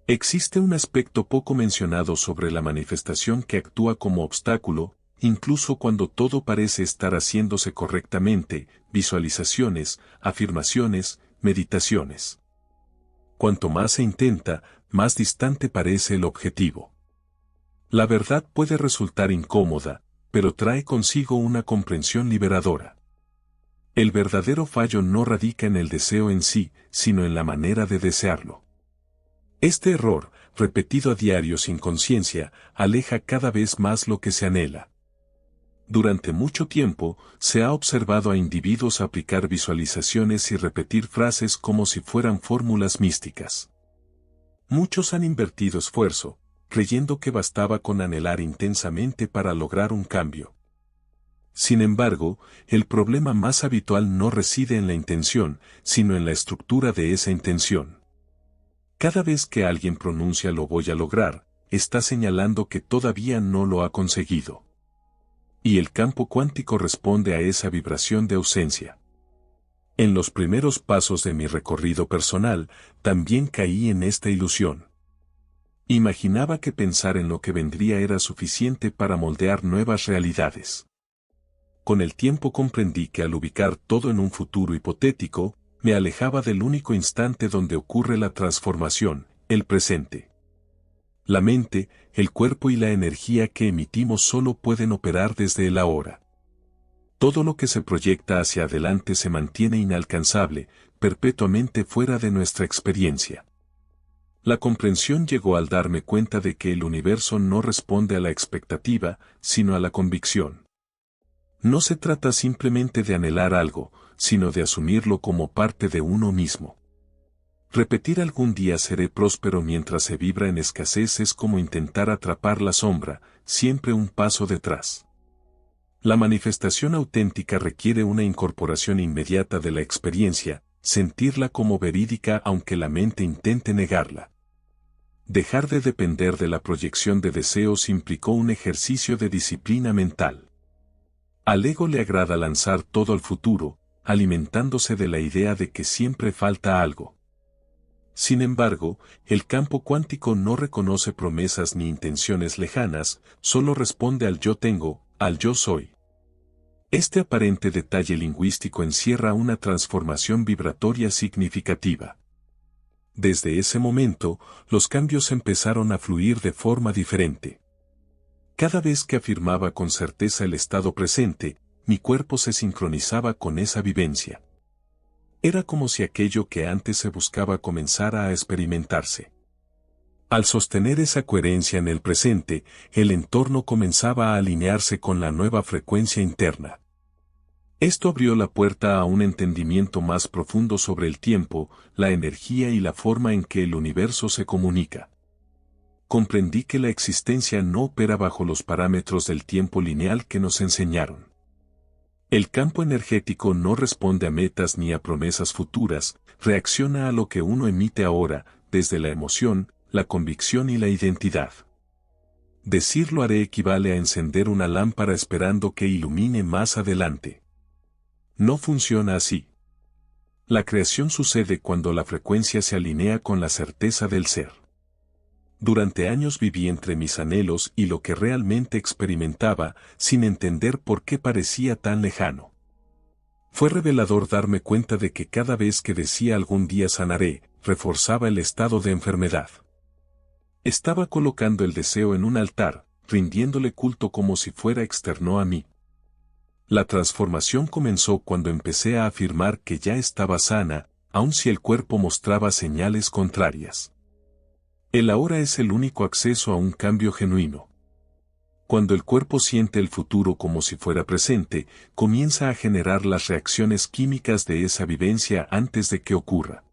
Existe un aspecto poco mencionado sobre la manifestación que actúa como obstáculo, incluso cuando todo parece estar haciéndose correctamente: visualizaciones, afirmaciones, meditaciones. Cuanto más se intenta, más distante parece el objetivo. La verdad puede resultar incómoda, pero trae consigo una comprensión liberadora. El verdadero fallo no radica en el deseo en sí, sino en la manera de desearlo. Este error, repetido a diario sin conciencia, aleja cada vez más lo que se anhela. Durante mucho tiempo, se ha observado a individuos aplicar visualizaciones y repetir frases como si fueran fórmulas místicas. Muchos han invertido esfuerzo, creyendo que bastaba con anhelar intensamente para lograr un cambio. Sin embargo, el problema más habitual no reside en la intención, sino en la estructura de esa intención. Cada vez que alguien pronuncia "lo voy a lograr", está señalando que todavía no lo ha conseguido. Y el campo cuántico responde a esa vibración de ausencia. En los primeros pasos de mi recorrido personal, también caí en esta ilusión. Imaginaba que pensar en lo que vendría era suficiente para moldear nuevas realidades. Con el tiempo comprendí que al ubicar todo en un futuro hipotético, me alejaba del único instante donde ocurre la transformación, el presente. La mente, el cuerpo y la energía que emitimos solo pueden operar desde el ahora. Todo lo que se proyecta hacia adelante se mantiene inalcanzable, perpetuamente fuera de nuestra experiencia. La comprensión llegó al darme cuenta de que el universo no responde a la expectativa, sino a la convicción. No se trata simplemente de anhelar algo, sino de asumirlo como parte de uno mismo. Repetir "algún día seré próspero" mientras se vibra en escasez es como intentar atrapar la sombra, siempre un paso detrás. La manifestación auténtica requiere una incorporación inmediata de la experiencia, sentirla como verídica aunque la mente intente negarla. Dejar de depender de la proyección de deseos implicó un ejercicio de disciplina mental. Al ego le agrada lanzar todo al futuro, alimentándose de la idea de que siempre falta algo. Sin embargo, el campo cuántico no reconoce promesas ni intenciones lejanas, solo responde al yo tengo, al yo soy. Este aparente detalle lingüístico encierra una transformación vibratoria significativa. Desde ese momento, los cambios empezaron a fluir de forma diferente. Cada vez que afirmaba con certeza el estado presente, mi cuerpo se sincronizaba con esa vivencia. Era como si aquello que antes se buscaba comenzara a experimentarse. Al sostener esa coherencia en el presente, el entorno comenzaba a alinearse con la nueva frecuencia interna. Esto abrió la puerta a un entendimiento más profundo sobre el tiempo, la energía y la forma en que el universo se comunica. Comprendí que la existencia no opera bajo los parámetros del tiempo lineal que nos enseñaron. El campo energético no responde a metas ni a promesas futuras, reacciona a lo que uno emite ahora, desde la emoción, la convicción y la identidad. Decir "lo haré" equivale a encender una lámpara esperando que ilumine más adelante. No funciona así. La creación sucede cuando la frecuencia se alinea con la certeza del ser. Durante años viví entre mis anhelos y lo que realmente experimentaba, sin entender por qué parecía tan lejano. Fue revelador darme cuenta de que cada vez que decía "algún día sanaré", reforzaba el estado de enfermedad. Estaba colocando el deseo en un altar, rindiéndole culto como si fuera externo a mí. La transformación comenzó cuando empecé a afirmar que ya estaba sana, aun si el cuerpo mostraba señales contrarias. El ahora es el único acceso a un cambio genuino. Cuando el cuerpo siente el futuro como si fuera presente, comienza a generar las reacciones químicas de esa vivencia antes de que ocurra.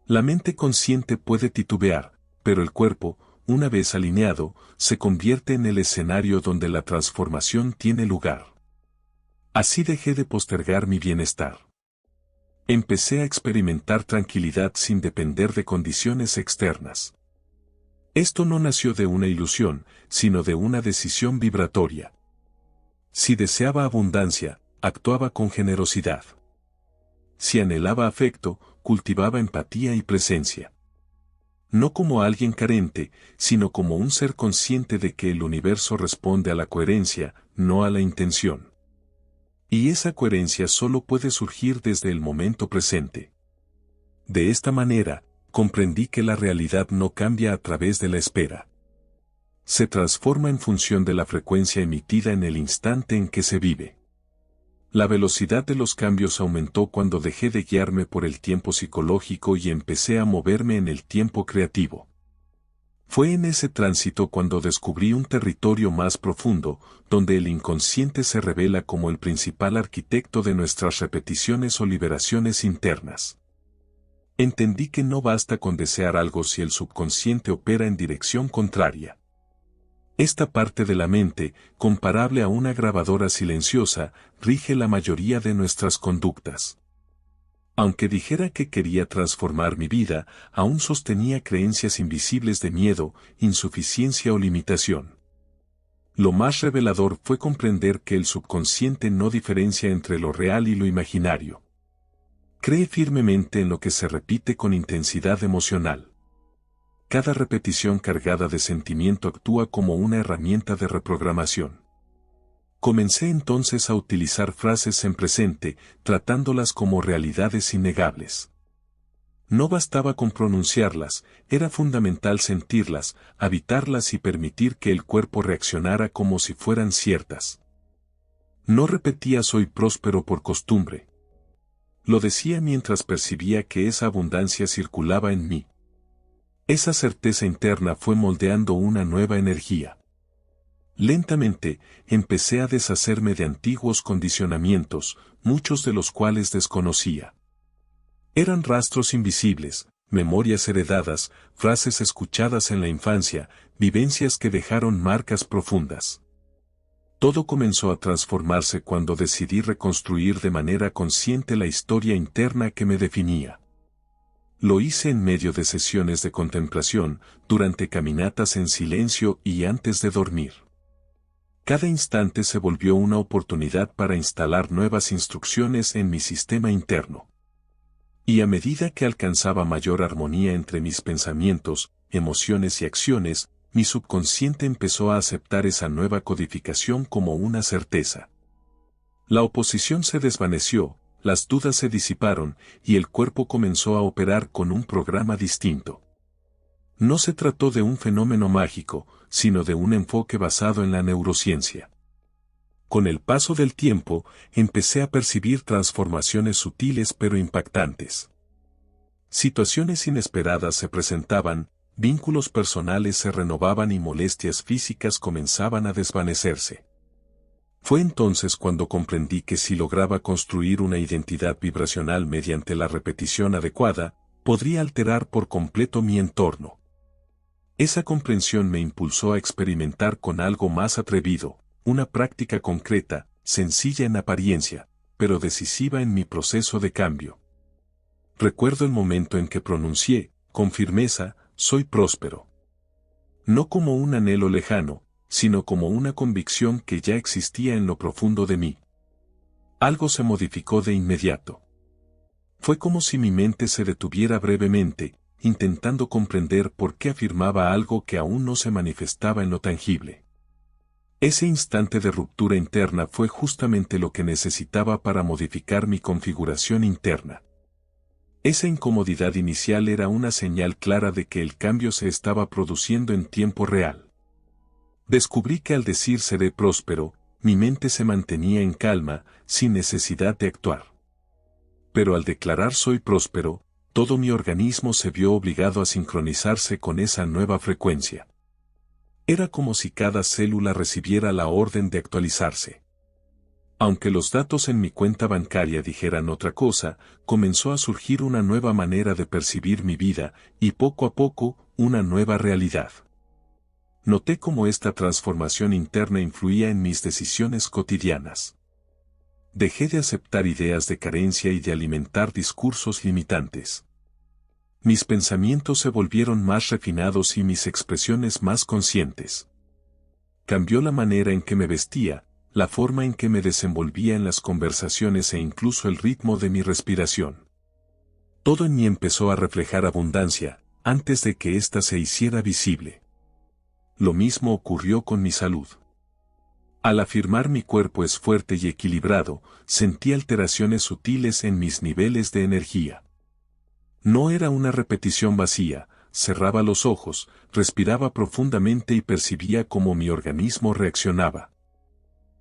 La mente consciente puede titubear, pero el cuerpo, una vez alineado, se convierte en el escenario donde la transformación tiene lugar. Así dejé de postergar mi bienestar. Empecé a experimentar tranquilidad sin depender de condiciones externas. Esto no nació de una ilusión, sino de una decisión vibratoria. Si deseaba abundancia, actuaba con generosidad. Si anhelaba afecto, cultivaba empatía y presencia. No como alguien carente, sino como un ser consciente de que el universo responde a la coherencia, no a la intención. Y esa coherencia solo puede surgir desde el momento presente. De esta manera, comprendí que la realidad no cambia a través de la espera. Se transforma en función de la frecuencia emitida en el instante en que se vive. La velocidad de los cambios aumentó cuando dejé de guiarme por el tiempo psicológico y empecé a moverme en el tiempo creativo. Fue en ese tránsito cuando descubrí un territorio más profundo, donde el inconsciente se revela como el principal arquitecto de nuestras repeticiones o liberaciones internas. Entendí que no basta con desear algo si el subconsciente opera en dirección contraria. Esta parte de la mente, comparable a una grabadora silenciosa, rige la mayoría de nuestras conductas. Aunque dijera que quería transformar mi vida, aún sostenía creencias invisibles de miedo, insuficiencia o limitación. Lo más revelador fue comprender que el subconsciente no diferencia entre lo real y lo imaginario. Cree firmemente en lo que se repite con intensidad emocional. Cada repetición cargada de sentimiento actúa como una herramienta de reprogramación. Comencé entonces a utilizar frases en presente, tratándolas como realidades innegables. No bastaba con pronunciarlas, era fundamental sentirlas, habitarlas y permitir que el cuerpo reaccionara como si fueran ciertas. No repetía soy próspero por costumbre. Lo decía mientras percibía que esa abundancia circulaba en mí. Esa certeza interna fue moldeando una nueva energía. Lentamente, empecé a deshacerme de antiguos condicionamientos, muchos de los cuales desconocía. Eran rastros invisibles, memorias heredadas, frases escuchadas en la infancia, vivencias que dejaron marcas profundas. Todo comenzó a transformarse cuando decidí reconstruir de manera consciente la historia interna que me definía. Lo hice en medio de sesiones de contemplación, durante caminatas en silencio y antes de dormir. Cada instante se volvió una oportunidad para instalar nuevas instrucciones en mi sistema interno. Y a medida que alcanzaba mayor armonía entre mis pensamientos, emociones y acciones, mi subconsciente empezó a aceptar esa nueva codificación como una certeza. La oposición se desvaneció, las dudas se disiparon, y el cuerpo comenzó a operar con un programa distinto. No se trató de un fenómeno mágico, sino de un enfoque basado en la neurociencia. Con el paso del tiempo, empecé a percibir transformaciones sutiles pero impactantes. Situaciones inesperadas se presentaban, vínculos personales se renovaban y molestias físicas comenzaban a desvanecerse. Fue entonces cuando comprendí que si lograba construir una identidad vibracional mediante la repetición adecuada, podría alterar por completo mi entorno. Esa comprensión me impulsó a experimentar con algo más atrevido, una práctica concreta, sencilla en apariencia, pero decisiva en mi proceso de cambio. Recuerdo el momento en que pronuncié, con firmeza, soy próspero. No como un anhelo lejano, sino como una convicción que ya existía en lo profundo de mí. Algo se modificó de inmediato. Fue como si mi mente se detuviera brevemente, intentando comprender por qué afirmaba algo que aún no se manifestaba en lo tangible. Ese instante de ruptura interna fue justamente lo que necesitaba para modificar mi configuración interna. Esa incomodidad inicial era una señal clara de que el cambio se estaba produciendo en tiempo real. Descubrí que al decir seré próspero, mi mente se mantenía en calma, sin necesidad de actuar. Pero al declarar soy próspero, todo mi organismo se vio obligado a sincronizarse con esa nueva frecuencia. Era como si cada célula recibiera la orden de actualizarse. Aunque los datos en mi cuenta bancaria dijeran otra cosa, comenzó a surgir una nueva manera de percibir mi vida, y poco a poco, una nueva realidad. Noté cómo esta transformación interna influía en mis decisiones cotidianas. Dejé de aceptar ideas de carencia y de alimentar discursos limitantes. Mis pensamientos se volvieron más refinados y mis expresiones más conscientes. Cambió la manera en que me vestía, la forma en que me desenvolvía en las conversaciones e incluso el ritmo de mi respiración. Todo en mí empezó a reflejar abundancia, antes de que ésta se hiciera visible. Lo mismo ocurrió con mi salud. Al afirmar mi cuerpo es fuerte y equilibrado, sentí alteraciones sutiles en mis niveles de energía. No era una repetición vacía, cerraba los ojos, respiraba profundamente y percibía cómo mi organismo reaccionaba.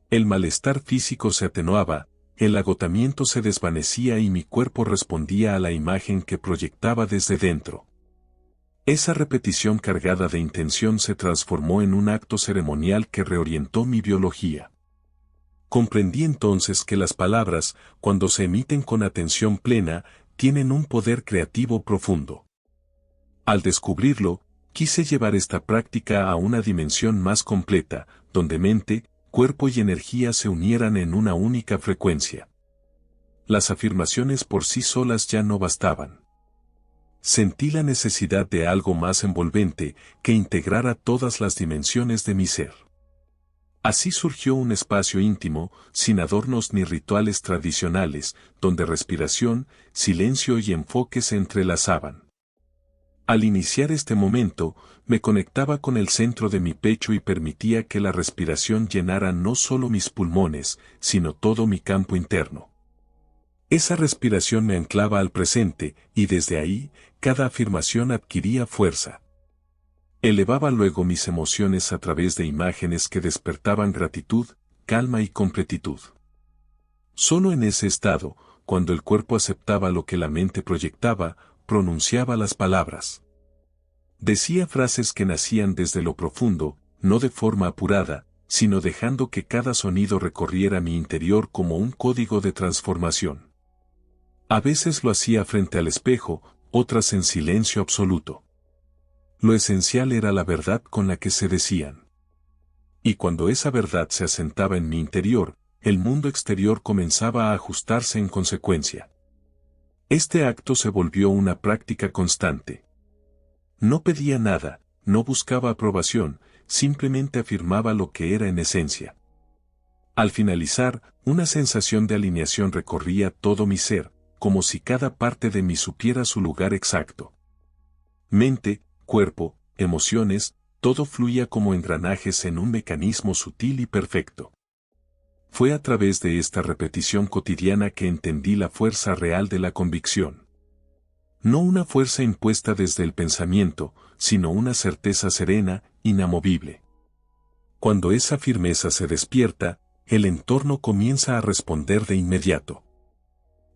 El malestar físico se atenuaba, el agotamiento se desvanecía y mi cuerpo respondía a la imagen que proyectaba desde dentro. Esa repetición cargada de intención se transformó en un acto ceremonial que reorientó mi biología. Comprendí entonces que las palabras, cuando se emiten con atención plena, tienen un poder creativo profundo. Al descubrirlo, quise llevar esta práctica a una dimensión más completa, donde mente, cuerpo y energía se unieran en una única frecuencia. Las afirmaciones por sí solas ya no bastaban. Sentí la necesidad de algo más envolvente que integrara todas las dimensiones de mi ser. Así surgió un espacio íntimo, sin adornos ni rituales tradicionales, donde respiración, silencio y enfoque se entrelazaban. Al iniciar este momento, me conectaba con el centro de mi pecho y permitía que la respiración llenara no solo mis pulmones, sino todo mi campo interno. Esa respiración me anclaba al presente, y desde ahí, cada afirmación adquiría fuerza. Elevaba luego mis emociones a través de imágenes que despertaban gratitud, calma y completitud. Solo en ese estado, cuando el cuerpo aceptaba lo que la mente proyectaba, pronunciaba las palabras. Decía frases que nacían desde lo profundo, no de forma apurada, sino dejando que cada sonido recorriera mi interior como un código de transformación. A veces lo hacía frente al espejo, otras en silencio absoluto. Lo esencial era la verdad con la que se decían. Y cuando esa verdad se asentaba en mi interior, el mundo exterior comenzaba a ajustarse en consecuencia. Este acto se volvió una práctica constante. No pedía nada, no buscaba aprobación, simplemente afirmaba lo que era en esencia. Al finalizar, una sensación de alineación recorría todo mi ser, como si cada parte de mí supiera su lugar exacto. Mente, cuerpo, emociones, todo fluía como engranajes en un mecanismo sutil y perfecto. Fue a través de esta repetición cotidiana que entendí la fuerza real de la convicción. No una fuerza impuesta desde el pensamiento, sino una certeza serena, inamovible. Cuando esa firmeza se despierta, el entorno comienza a responder de inmediato.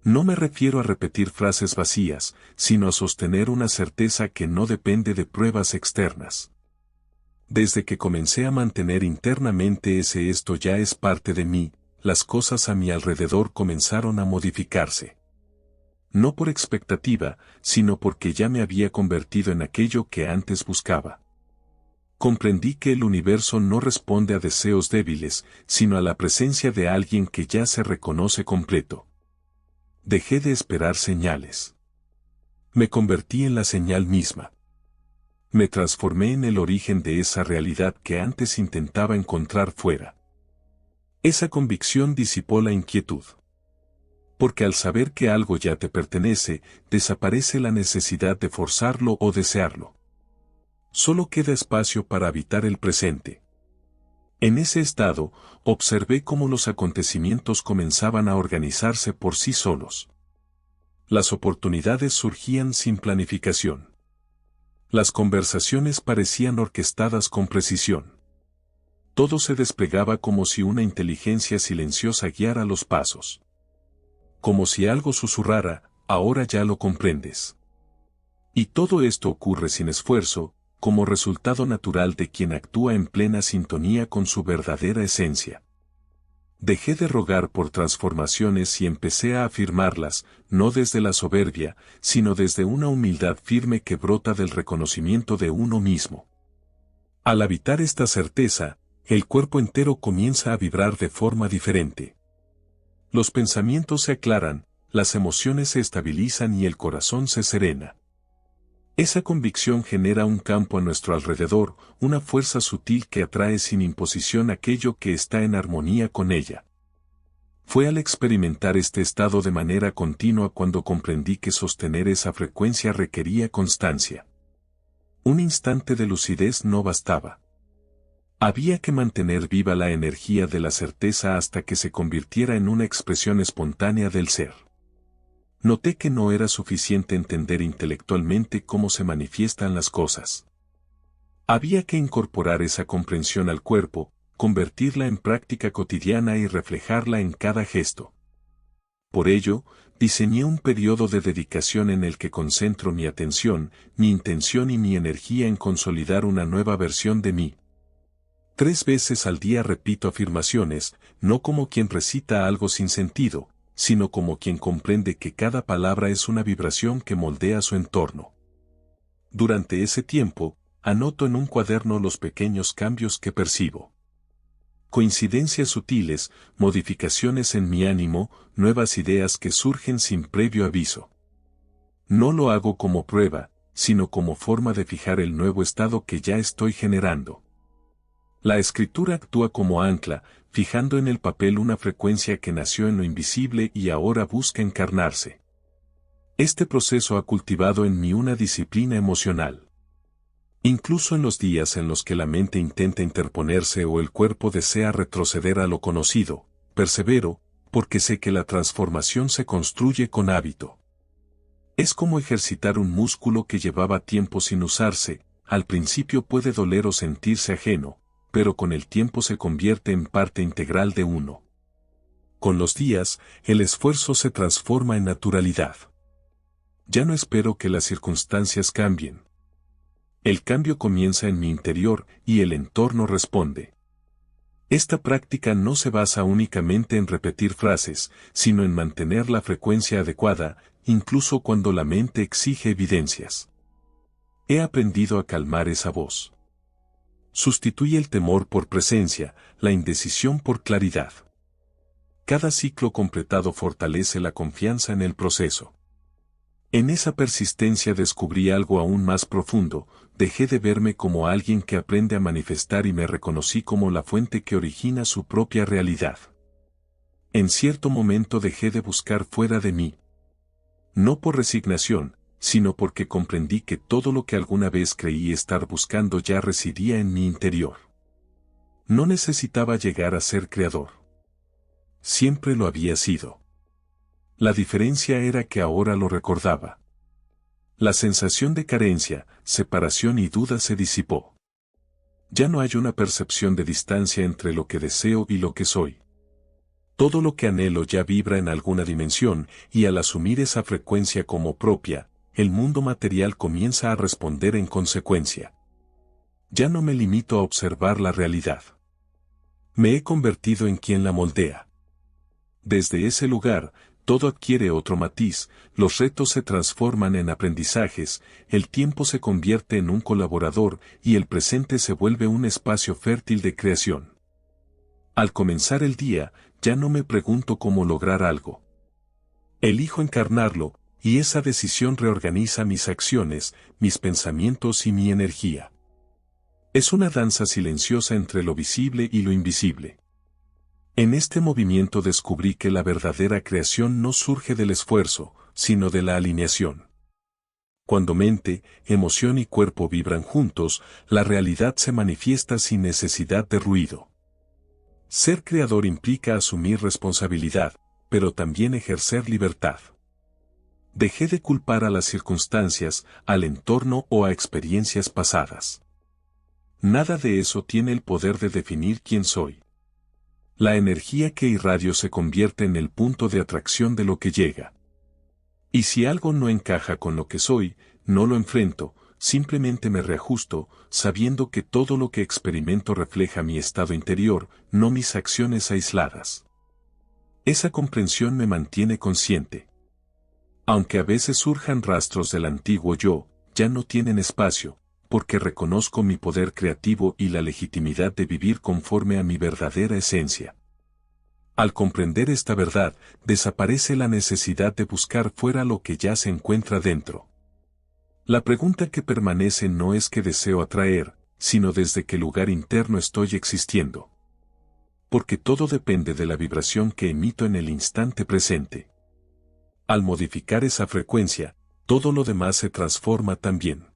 No me refiero a repetir frases vacías, sino a sostener una certeza que no depende de pruebas externas. Desde que comencé a mantener internamente ese esto ya es parte de mí, las cosas a mi alrededor comenzaron a modificarse. No por expectativa, sino porque ya me había convertido en aquello que antes buscaba. Comprendí que el universo no responde a deseos débiles, sino a la presencia de alguien que ya se reconoce completo. Dejé de esperar señales. Me convertí en la señal misma. Me transformé en el origen de esa realidad que antes intentaba encontrar fuera. Esa convicción disipó la inquietud. Porque al saber que algo ya te pertenece, desaparece la necesidad de forzarlo o desearlo. Solo queda espacio para habitar el presente. En ese estado, observé cómo los acontecimientos comenzaban a organizarse por sí solos. Las oportunidades surgían sin planificación. Las conversaciones parecían orquestadas con precisión. Todo se desplegaba como si una inteligencia silenciosa guiara los pasos. Como si algo susurrara, ahora ya lo comprendes. Y todo esto ocurre sin esfuerzo, como resultado natural de quien actúa en plena sintonía con su verdadera esencia. Dejé de rogar por transformaciones y empecé a afirmarlas, no desde la soberbia, sino desde una humildad firme que brota del reconocimiento de uno mismo. Al habitar esta certeza, el cuerpo entero comienza a vibrar de forma diferente. Los pensamientos se aclaran, las emociones se estabilizan y el corazón se serena. Esa convicción genera un campo a nuestro alrededor, una fuerza sutil que atrae sin imposición aquello que está en armonía con ella. Fue al experimentar este estado de manera continua cuando comprendí que sostener esa frecuencia requería constancia. Un instante de lucidez no bastaba. Había que mantener viva la energía de la certeza hasta que se convirtiera en una expresión espontánea del ser. Noté que no era suficiente entender intelectualmente cómo se manifiestan las cosas. Había que incorporar esa comprensión al cuerpo, convertirla en práctica cotidiana y reflejarla en cada gesto. Por ello, diseñé un periodo de dedicación en el que concentro mi atención, mi intención y mi energía en consolidar una nueva versión de mí. 3 veces al día repito afirmaciones, no como quien recita algo sin sentido, sino como quien comprende que cada palabra es una vibración que moldea su entorno. Durante ese tiempo, anoto en un cuaderno los pequeños cambios que percibo. Coincidencias sutiles, modificaciones en mi ánimo, nuevas ideas que surgen sin previo aviso. No lo hago como prueba, sino como forma de fijar el nuevo estado que ya estoy generando. La escritura actúa como ancla, fijando en el papel una frecuencia que nació en lo invisible y ahora busca encarnarse. Este proceso ha cultivado en mí una disciplina emocional. Incluso en los días en los que la mente intenta interponerse o el cuerpo desea retroceder a lo conocido, persevero, porque sé que la transformación se construye con hábito. Es como ejercitar un músculo que llevaba tiempo sin usarse, al principio puede doler o sentirse ajeno, pero con el tiempo se convierte en parte integral de uno. Con los días, el esfuerzo se transforma en naturalidad. Ya no espero que las circunstancias cambien. El cambio comienza en mi interior y el entorno responde. Esta práctica no se basa únicamente en repetir frases, sino en mantener la frecuencia adecuada, incluso cuando la mente exige evidencias. He aprendido a calmar esa voz. Sustituye el temor por presencia, la indecisión por claridad. Cada ciclo completado fortalece la confianza en el proceso. En esa persistencia descubrí algo aún más profundo, dejé de verme como alguien que aprende a manifestar y me reconocí como la fuente que origina su propia realidad. En cierto momento dejé de buscar fuera de mí. No por resignación, sino porque comprendí que todo lo que alguna vez creí estar buscando ya residía en mi interior. No necesitaba llegar a ser creador. Siempre lo había sido. La diferencia era que ahora lo recordaba. La sensación de carencia, separación y duda se disipó. Ya no hay una percepción de distancia entre lo que deseo y lo que soy. Todo lo que anhelo ya vibra en alguna dimensión, y al asumir esa frecuencia como propia, el mundo material comienza a responder en consecuencia. Ya no me limito a observar la realidad. Me he convertido en quien la moldea. Desde ese lugar, todo adquiere otro matiz, los retos se transforman en aprendizajes, el tiempo se convierte en un colaborador y el presente se vuelve un espacio fértil de creación. Al comenzar el día, ya no me pregunto cómo lograr algo. Elijo encarnarlo, y esa decisión reorganiza mis acciones, mis pensamientos y mi energía. Es una danza silenciosa entre lo visible y lo invisible. En este movimiento descubrí que la verdadera creación no surge del esfuerzo, sino de la alineación. Cuando mente, emoción y cuerpo vibran juntos, la realidad se manifiesta sin necesidad de ruido. Ser creador implica asumir responsabilidad, pero también ejercer libertad. Dejé de culpar a las circunstancias, al entorno o a experiencias pasadas. Nada de eso tiene el poder de definir quién soy. La energía que irradio se convierte en el punto de atracción de lo que llega. Y si algo no encaja con lo que soy, no lo enfrento, simplemente me reajusto, sabiendo que todo lo que experimento refleja mi estado interior, no mis acciones aisladas. Esa comprensión me mantiene consciente. Aunque a veces surjan rastros del antiguo yo, ya no tienen espacio, porque reconozco mi poder creativo y la legitimidad de vivir conforme a mi verdadera esencia. Al comprender esta verdad, desaparece la necesidad de buscar fuera lo que ya se encuentra dentro. La pregunta que permanece no es qué deseo atraer, sino desde qué lugar interno estoy existiendo. Porque todo depende de la vibración que emito en el instante presente. Al modificar esa frecuencia, todo lo demás se transforma también.